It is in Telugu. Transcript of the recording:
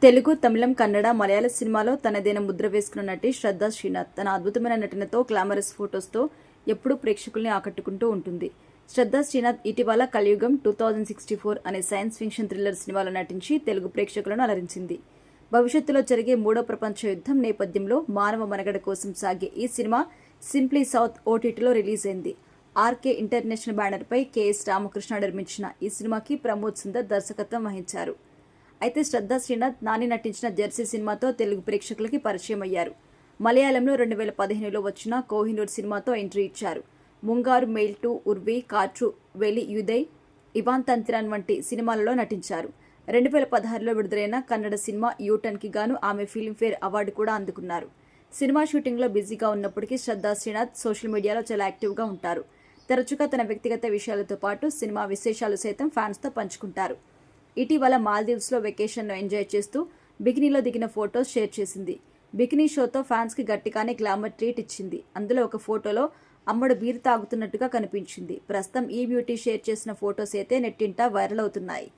తెలుగు, తమిళం, కన్నడ, మలయాళ సినిమాలో తనదైన ముద్ర వేసుకున్న నటి శ్రద్ధా శ్రీనాథ్ తన అద్భుతమైన నటనతో, గ్లామరస్ ఫోటోస్తో ఎప్పుడూ ప్రేక్షకుల్ని ఆకట్టుకుంటూ ఉంటుంది. శ్రద్ధా శ్రీనాథ్ ఇటీవల కలియుగం 2064 అనే సైన్స్ ఫిక్షన్ థ్రిల్లర్ సినిమాలో నటించి తెలుగు ప్రేక్షకులను అలరించింది. భవిష్యత్తులో జరిగే మూడో ప్రపంచ యుద్ధం నేపథ్యంలో మానవ మనుగడ కోసం సాగే ఈ సినిమా సింప్లీ సౌత్ ఓటీటీలో రిలీజ్ అయింది. ఆర్కే ఇంటర్నేషనల్ బ్యానర్పై కెఎస్ రామకృష్ణ నిర్మించిన ఈ సినిమాకి ప్రమోద్ సుందర్ దర్శకత్వం వహించారు. అయితే శ్రద్ధా శ్రీనాథ్ నాని నటించిన జెర్సీ సినిమాతో తెలుగు ప్రేక్షకులకి పరిచయం అయ్యారు. మలయాళంలో 2015లో వచ్చిన కోహినూర్ సినిమాతో ఎంట్రీ ఇచ్చారు. ముంగారు మెయిల్ 2, ఉర్వి, కాట్రు, వెలి యుదయ్, ఇవాన్ తంతిరాన్ వంటి సినిమాలలో నటించారు. 2016లో విడుదలైన కన్నడ సినిమా యూటర్న్కి గాను ఆమె ఫిల్మ్ఫేర్ అవార్డు కూడా అందుకున్నారు. సినిమా షూటింగ్లో బిజీగా ఉన్నప్పటికీ శ్రద్ధా శ్రీనాథ్ సోషల్ మీడియాలో చాలా యాక్టివ్గా ఉంటారు. తరచుగా తన వ్యక్తిగత విషయాలతో పాటు సినిమా విశేషాలు సైతం ఫ్యాన్స్తో పంచుకుంటారు. ఇటీవల మాల్దీవ్స్లో వెకేషన్ను ఎంజాయ్ చేస్తూ బికినీలో దిగిన ఫోటోస్ షేర్ చేసింది. బికినీ షోతో ఫ్యాన్స్కి గట్టిగానే గ్లామర్ ట్రీట్ ఇచ్చింది. అందులో ఒక ఫోటోలో అమ్మడు బీర్ తాగుతున్నట్టుగా కనిపించింది. ప్రస్తుతం ఈ బ్యూటీ షేర్ చేసిన ఫోటోస్ అయితే నెట్టింట వైరల్ అవుతున్నాయి.